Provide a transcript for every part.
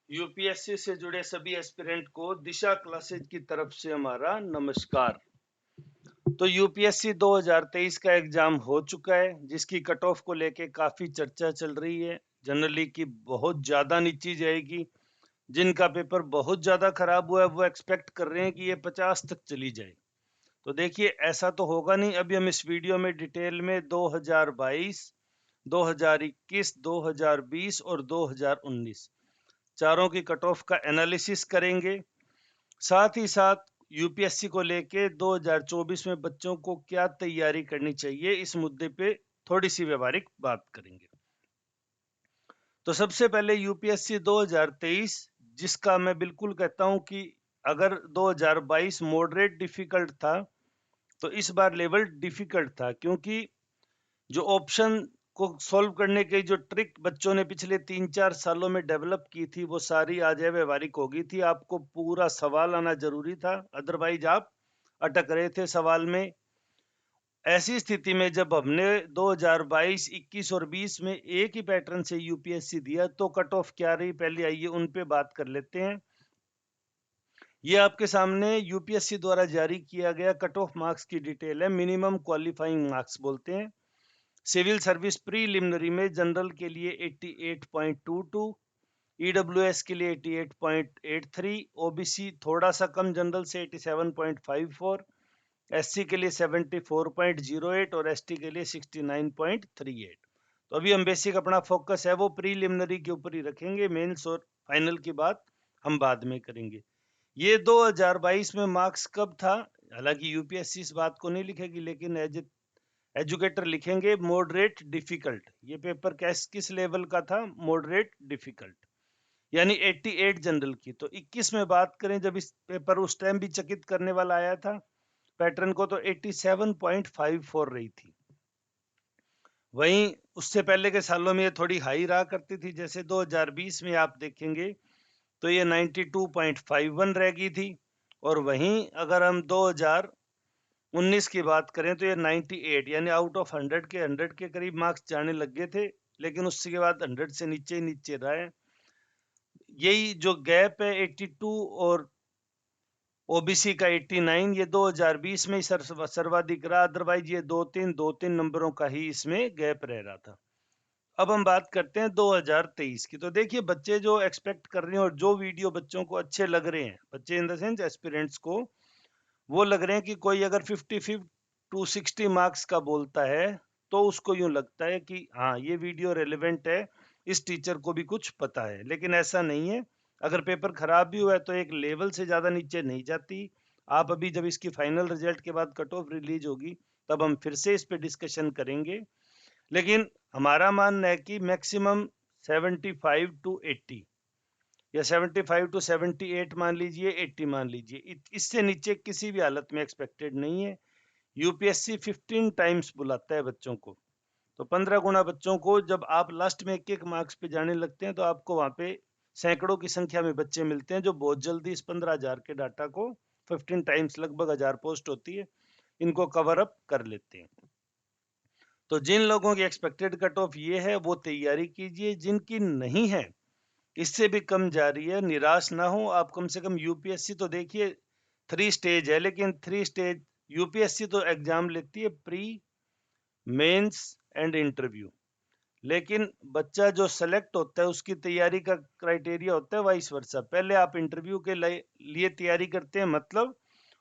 UPSC से जुड़े सभी एस्पिरेंट को दिशा क्लासेज की तरफ से हमारा नमस्कार। तो यूपीएससी 2023 का एग्जाम हो चुका है, जिसकी कट ऑफ को लेके काफी चर्चा चल रही है। जनरली की बहुत ज्यादा नीची जाएगी। जिनका पेपर बहुत ज्यादा खराब हुआ है वो एक्सपेक्ट कर रहे हैं कि ये 50 तक चली जाए। तो देखिए, ऐसा तो होगा नहीं। अभी हम इस वीडियो में डिटेल में 2022, 2021, 2020 और 2019 चारों की कट ऑफ का एनालिसिस करेंगे। साथ ही साथ यूपीएससी को लेके 2024 में बच्चों को क्या तैयारी करनी चाहिए, इस मुद्दे पे थोड़ी सी व्यवहारिक बात करेंगे। तो सबसे पहले यूपीएससी 2023, जिसका मैं बिल्कुल कहता हूं कि अगर 2022 मॉडरेट डिफिकल्ट था, तो इस बार लेवल डिफिकल्ट था, क्योंकि जो ऑप्शन को सॉल्व करने की जो ट्रिक बच्चों ने पिछले 3-4 सालों में डेवलप की थी, वो सारी आज व्यवहारिक हो गई थी। आपको पूरा सवाल आना जरूरी था, अदरवाइज आप अटक रहे थे सवाल में। ऐसी स्थिति में जब हमने 2022, 21 और 20 में एक ही पैटर्न से यूपीएससी दिया, तो कट ऑफ क्या रही, पहले आइए उन पे बात कर लेते हैं। ये आपके सामने यूपीएससी द्वारा जारी किया गया कट ऑफ मार्क्स की डिटेल है। मिनिमम क्वालिफाइंग मार्क्स बोलते हैं। सिविल सर्विस प्रीलिमिनरी में जनरल के लिए 88.22, ईडब्ल्यूएस के लिए 88.83, ओबीसी थोड़ा सा कम जनरल से 87.54, एससी के लिए 74.08 और एसटी के लिए 69.38। तो अभी हम बेसिक अपना फोकस है वो प्रीलिमिनरी के ऊपर ही रखेंगे। मेंस और फाइनल की बात हम बाद में करेंगे। ये 2022 में मार्क्स कब था? हालांकि यूपीएससी इस बात को नहीं लिखेगी, लेकिन एजुकेटर लिखेंगे मॉडरेट डिफिकल्ट। ये पेपर किस लेवल का था? मॉडरेट डिफिकल्ट, यानी 88 जनरल की। तो 21 में बात करें, जब इस पेपर उस टाइम भी चकित करने वाला आया था पैटर्न को, तो 87.54 रही थी। वहीं उससे पहले के सालों में ये थोड़ी हाई रहा करती थी। जैसे 2020 में आप देखेंगे तो ये 92.51 रह गई थी। और वहीं अगर हम 2019 की बात करें तो ये 98, यानी आउट ऑफ 100 के 100 के करीब मार्क्स जाने लग गए थे, लेकिन उसके बाद 100 से नीचे ही नीचे रहा है। यही जो गैप है 82 और ओबीसी का 89, ये 2020 में ही सर्वाधिक रहा। अदरवाइज ये दो तीन नंबरों का ही इसमें गैप रह रहा था। अब हम बात करते हैं 2023 की। तो देखिए, बच्चे जो एक्सपेक्ट कर रहे हैं और जो वीडियो बच्चों को अच्छे लग रहे हैं, बच्चे इन द सेंस एस्पिरेंट्स को, वो लग रहे हैं कि कोई अगर 55 टू 60 मार्क्स का बोलता है तो उसको यूं लगता है कि हाँ, ये वीडियो रेलेवेंट है, इस टीचर को भी कुछ पता है। लेकिन ऐसा नहीं है। अगर पेपर खराब भी हुआ है तो एक लेवल से ज्यादा नीचे नहीं जाती। आप अभी जब इसकी फाइनल रिजल्ट के बाद कट ऑफ रिलीज होगी, तब हम फिर से इस पे डिस्कशन करेंगे। लेकिन हमारा मानना है कि मैक्सिमम 75 टू 80 या 75 टू 78 मान लीजिए, 80 मान लीजिए, इससे नीचे किसी भी हालत में एक्सपेक्टेड नहीं है। यूपीएससी 15 टाइम्स बुलाता है बच्चों को, तो 15 गुना बच्चों को जब आप लास्ट में एक एक मार्क्स पे जाने लगते हैं, तो आपको वहां पे सैकड़ों की संख्या में बच्चे मिलते हैं जो बहुत जल्दी इस 15,000 के डाटा को 15 टाइम्स, लगभग 1000 पोस्ट होती है, इनको कवर अप कर लेते हैं। तो जिन लोगों की एक्सपेक्टेड कट ऑफ ये है, वो तैयारी कीजिए। जिनकी नहीं है, इससे भी कम जा रही है, निराश ना हो आप। कम से कम यूपीएससी तो देखिए 3 स्टेज है, लेकिन 3 स्टेज यूपीएससी तो एग्जाम लेती है, प्री, मेंस एंड इंटरव्यू। लेकिन बच्चा जो सेलेक्ट होता है उसकी तैयारी का क्राइटेरिया होता है वाइस वर्सा। पहले आप इंटरव्यू के लिए तैयारी करते हैं, मतलब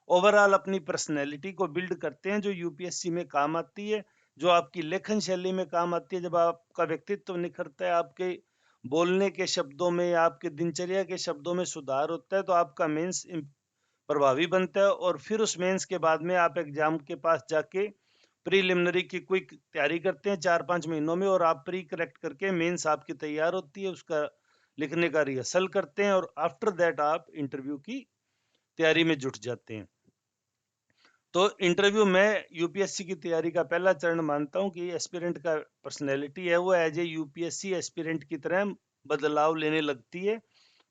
ओवरऑल अपनी पर्सनैलिटी को बिल्ड करते हैं, जो यूपीएससी में काम आती है, जो आपकी लेखन शैली में काम आती है। जब आपका व्यक्तित्व निखरता है, आपके बोलने के शब्दों में, आपके दिनचर्या के शब्दों में सुधार होता है, तो आपका मेंस प्रभावी बनता है। और फिर उस मेंस के बाद में आप एग्जाम के पास जाके प्रीलिमिनरी की क्विक तैयारी करते हैं 4-5 महीनों में, और आप प्री करेक्ट करके मेंस आपकी तैयार होती है, उसका लिखने का रिहर्सल करते हैं, और आफ्टर दैट आप इंटरव्यू की तैयारी में जुट जाते हैं। तो इंटरव्यू में यूपीएससी की तैयारी का पहला चरण मानता हूं कि एस्पिरेंट का पर्सनैलिटी है वो एज ए यूपीएससी एस्पिरेंट की तरह बदलाव लेने लगती है।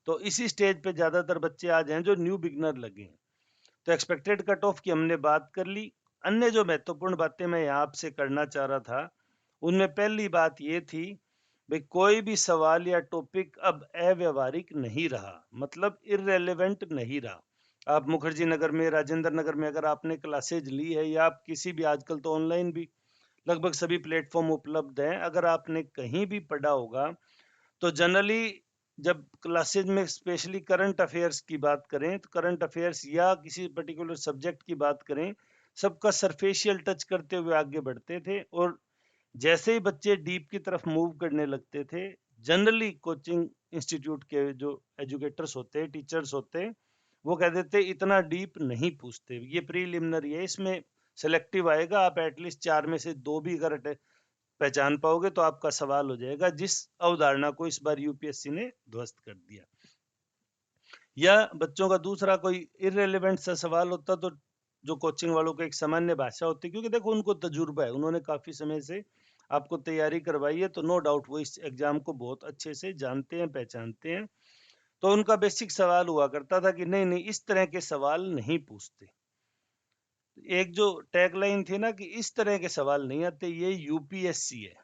तो इसी स्टेज पे ज्यादातर बच्चे आज हैं जो न्यू बिगनर लगे हैं। तो एक्सपेक्टेड कट ऑफ की हमने बात कर ली। अन्य जो महत्वपूर्ण बातें मैं यहाँ आपसे करना चाह रहा था, उनमें पहली बात ये थी भाई कोई भी सवाल या टॉपिक अब अव्यवहारिक नहीं रहा, मतलब इररेलेवेंट नहीं रहा। आप मुखर्जी नगर में, राजेंद्र नगर में अगर आपने क्लासेज ली है, या आप किसी भी, आजकल तो ऑनलाइन भी लगभग सभी प्लेटफॉर्म उपलब्ध हैं, अगर आपने कहीं भी पढ़ा होगा, तो जनरली जब क्लासेज में स्पेशली करंट अफेयर्स की बात करें, तो करंट अफेयर्स या किसी पर्टिकुलर सब्जेक्ट की बात करें, सबका सरफेशियल टच करते हुए आगे बढ़ते थे। और जैसे ही बच्चे डीप की तरफ मूव करने लगते थे, जनरली कोचिंग इंस्टीट्यूट के जो एजुकेटर्स होते हैं, टीचर्स होते हैं, वो कह देते इतना डीप नहीं पूछते, ये प्रीलिमिनरी है, इसमें सेलेक्टिव आएगा, आप एटलीस्ट 4 में से 2 भी अगर पहचान पाओगे तो आपका सवाल हो जाएगा। जिस अवधारणा को इस बार यूपीएससी ने ध्वस्त कर दिया। या बच्चों का दूसरा कोई इररिलेवेंट सा सवाल होता तो जो कोचिंग वालों को एक सामान्य भाषा होती, क्योंकि देखो उनको तजुर्बा है, उन्होंने काफी समय से आपको तैयारी करवाई है, तो नो डाउट वो इस एग्जाम को बहुत अच्छे से जानते हैं, पहचानते हैं। तो उनका बेसिक सवाल हुआ करता था कि नहीं नहीं, इस तरह के सवाल नहीं पूछते। एक जो टैगलाइन थी ना कि इस तरह के सवाल नहीं आते, ये यूपीएससी है।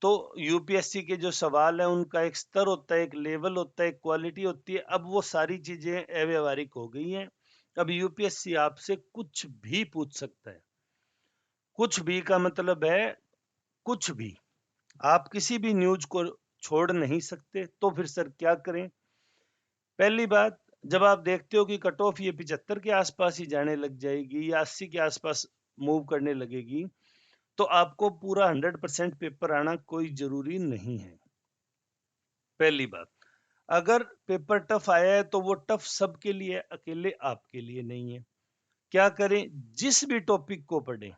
तो यूपीएससी के जो सवाल है उनका एक स्तर होता है, एक लेवल होता है, एक क्वालिटी होती है। अब वो सारी चीजें अव्यवहारिक हो गई हैं। अब यूपीएससी आपसे कुछ भी पूछ सकता है। कुछ भी का मतलब है कुछ भी। आप किसी भी न्यूज को छोड़ नहीं सकते, तो फिर सर क्या करें? पहली बात, जब आप देखते हो कि कट ऑफ ये 75 के आसपास ही जाने लग जाएगी या 80 के आसपास मूव करने लगेगी, तो आपको पूरा 100% पेपर आना कोई जरूरी नहीं है। पहली बात, अगर पेपर टफ आया है तो वो टफ सबके लिए, अकेले आपके लिए नहीं है। क्या करें? जिस भी टॉपिक को पढ़ें।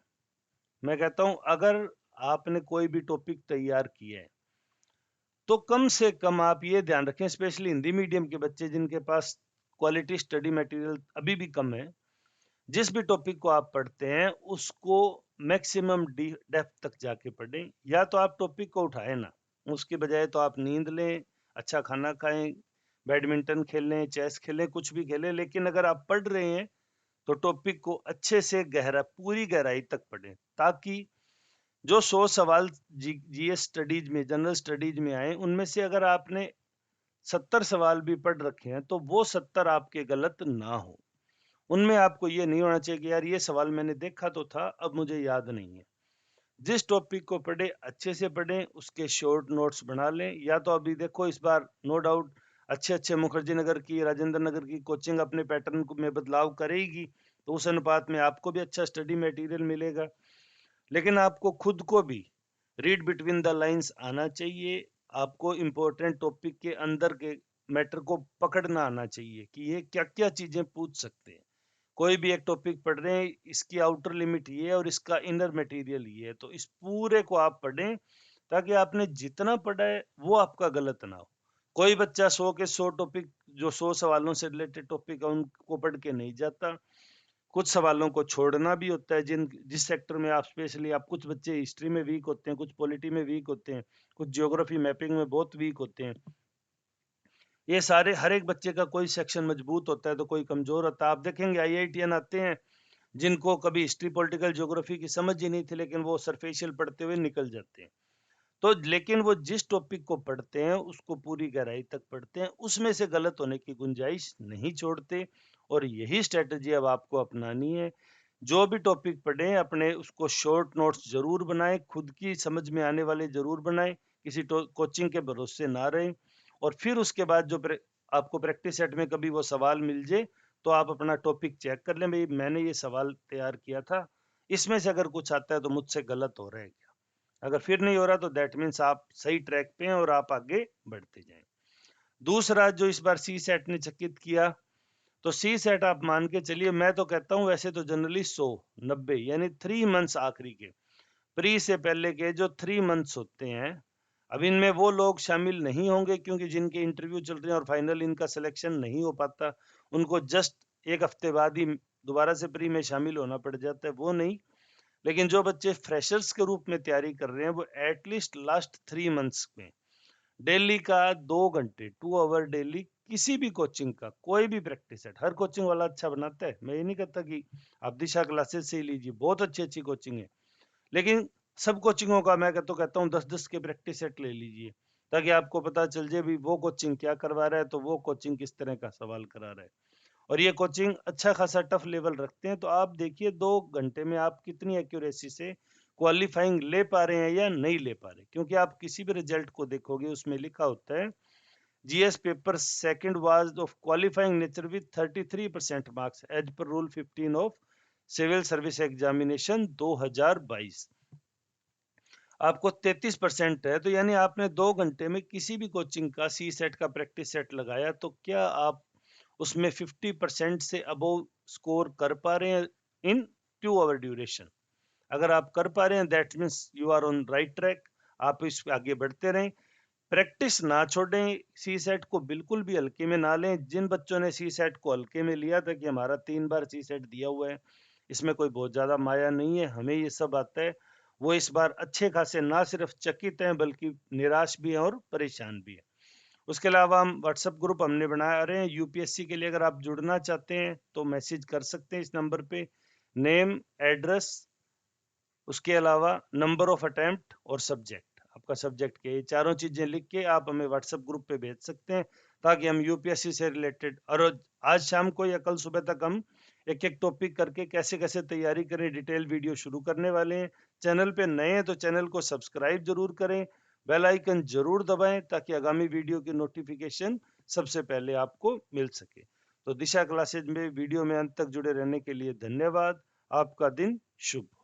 मैं कहता हूं अगर आपने कोई भी टॉपिक तैयार किया है, तो कम से कम आप ये ध्यान रखें, स्पेशली हिंदी मीडियम के बच्चे जिनके पास क्वालिटी स्टडी मटेरियल अभी भी कम है, जिस भी टॉपिक को आप पढ़ते हैं उसको मैक्सिमम डेप्थ तक जाके पढ़ें। या तो आप टॉपिक को उठाए ना, उसके बजाय तो आप नींद लें, अच्छा खाना खाएं, बैडमिंटन खेलें, चेस खेलें, कुछ भी खेलें, लेकिन अगर आप पढ़ रहे हैं तो टॉपिक को अच्छे से पूरी गहराई तक पढ़ें, ताकि जो 100 सवाल जीएस स्टडीज में, जनरल स्टडीज में आए, उनमें से अगर आपने 70 सवाल भी पढ़ रखे हैं तो वो 70 आपके गलत ना हो। उनमें आपको ये नहीं होना चाहिए कि यार ये सवाल मैंने देखा तो था, अब मुझे याद नहीं है। जिस टॉपिक को पढ़े अच्छे से पढ़ें, उसके शॉर्ट नोट्स बना लें। या तो अभी देखो इस बार नो डाउट अच्छे अच्छे मुखर्जी नगर की, राजेंद्र नगर की कोचिंग अपने पैटर्न में बदलाव करेगी, तो उस अनुपात में आपको भी अच्छा स्टडी मटेरियल मिलेगा। लेकिन आपको खुद को भी रीड बिटवीन द लाइंस आना चाहिए। आपको इंपॉर्टेंट टॉपिक के अंदर के मैटर को पकड़ना आना चाहिए कि ये क्या क्या चीजें पूछ सकते हैं। कोई भी एक टॉपिक पढ़ रहे हैं, इसकी आउटर लिमिट ये है और इसका इनर मटेरियल ये है, तो इस पूरे को आप पढ़ें, ताकि आपने जितना पढ़ा है वो आपका गलत ना हो। कोई बच्चा 100 के 100 टॉपिक, जो 100 सवालों से रिलेटेड टॉपिक है उनको पढ़ के नहीं जाता। कुछ सवालों को छोड़ना भी होता है, जिस सेक्टर में आप, स्पेशली आप, कुछ बच्चे हिस्ट्री में वीक होते हैं, कुछ पॉलिटी में वीक होते हैं, कुछ ज्योग्राफी मैपिंग में बहुत वीक होते हैं। ये सारे, हर एक बच्चे का कोई सेक्शन मजबूत होता है तो कोई कमजोर होता है। आप देखेंगे आईआईटीएन आते हैं जिनको कभी हिस्ट्री, पॉलिटिकल, ज्योग्राफी की समझ ही नहीं थी, लेकिन वो सरफेशियल पढ़ते हुए निकल जाते हैं। तो लेकिन वो जिस टॉपिक को पढ़ते हैं उसको पूरी गहराई तक पढ़ते हैं, उसमें से गलत होने की गुंजाइश नहीं छोड़ते। और यही स्ट्रेटजी अब आपको अपनानी है। जो भी टॉपिक पढ़ें, अपने उसको शॉर्ट नोट्स जरूर बनाएं, खुद की समझ में आने वाले जरूर बनाएं, किसी कोचिंग के भरोसे ना रहें। और फिर उसके बाद जो आपको प्रैक्टिस सेट में कभी वो सवाल मिल जाए, तो आप अपना टॉपिक चेक कर लें, भाई मैंने ये सवाल तैयार किया था, इसमें से अगर कुछ आता है तो मुझसे गलत हो रहा है क्या। अगर फिर नहीं हो रहा तो दैट मीन्स आप सही ट्रैक पे हैं और आप आगे बढ़ते जाएं। दूसरा जो इस बार सी सेट ने चकित किया, तो सी सेट आप मान के चलिए, मैं तो कहता हूं वैसे तो जनरली 190 यानी 3 मंथ्स आखिरी के, प्री से पहले के जो 3 मंथ्स होते हैं, अब इनमें वो लोग शामिल नहीं होंगे क्योंकि जिनके इंटरव्यू चल रहे हैं और फाइनल इनका सिलेक्शन नहीं हो पाता, उनको जस्ट एक हफ्ते बाद ही दोबारा से प्री में शामिल होना पड़ जाता है, वो नहीं। लेकिन जो बच्चे फ्रेशर्स के रूप में तैयारी कर रहे हैं, वो एटलीस्ट लास्ट 3 मंथ्स में डेली का 2 घंटे, 2 आवर डेली, किसी भी कोचिंग का कोई भी प्रैक्टिस सेट, हर कोचिंग वाला अच्छा बनाता है, मैं ये नहीं कहता कि आप दिशा क्लासेस से ही लीजिए, बहुत अच्छी अच्छी कोचिंग है, लेकिन सब कोचिंगों का मैं कहता हूँ 10-10 के प्रैक्टिस सेट ले लीजिए, ताकि आपको पता चल जाए भी वो कोचिंग क्या करवा रहा है, तो वो कोचिंग किस तरह का सवाल करा रहा है। और ये कोचिंग अच्छा खासा टफ लेवल रखते हैं, तो आप देखिए 2 घंटे में आप कितनी एक्यूरेसी से क्वालिफाइंग ले पा रहे हैं या नहीं ले पा रहे। क्योंकि आप किसी भी रिजल्ट को देखोगे उसमें लिखा होता है GS paper second was of qualifying nature with 33% marks as per rule 15 of civil service examination 2022। आपको 33% है, तो यानी आपने 2 घंटे में किसी भी कोचिंग का सी सेट का प्रैक्टिस सेट लगाया, तो क्या आप उसमें 50% से अबोव स्कोर कर पा रहे हैं इन 2 आवर ड्यूरेशन? अगर आप कर पा रहे हैं that means you are on right track. आप इस आगे बढ़ते रहें, प्रैक्टिस ना छोड़ें, सी सेट को बिल्कुल भी हल्के में ना लें। जिन बच्चों ने सी सेट को हल्के में लिया था कि हमारा 3 बार सी सेट दिया हुआ है, इसमें कोई बहुत ज्यादा माया नहीं है, हमें ये सब आता है, वो इस बार अच्छे खासे ना सिर्फ चकित हैं बल्कि निराश भी हैं और परेशान भी हैं। उसके अलावा हम व्हाट्सएप ग्रुप हमने बना रहे हैं यूपीएससी के लिए। अगर आप जुड़ना चाहते हैं तो मैसेज कर सकते हैं इस नंबर पे, नेम, एड्रेस, उसके अलावा नंबर ऑफ अटेम्प्ट और सब्जेक्ट, आपका सब्जेक्ट के, ये चारों चीजें लिख के आप हमें व्हाट्सएप ग्रुप पे भेज सकते हैं, ताकि हम यूपीएससी से रिलेटेड और आज शाम को या कल सुबह तक हम एक एक टॉपिक करके कैसे कैसे तैयारी करें डिटेल वीडियो शुरू करने वाले हैं। चैनल पे नए हैं तो चैनल को सब्सक्राइब जरूर करें, बेल आइकन जरूर दबाएं, ताकि आगामी वीडियो की नोटिफिकेशन सबसे पहले आपको मिल सके। तो दिशा क्लासेज में वीडियो में अंत तक जुड़े रहने के लिए धन्यवाद। आपका दिन शुभ हो।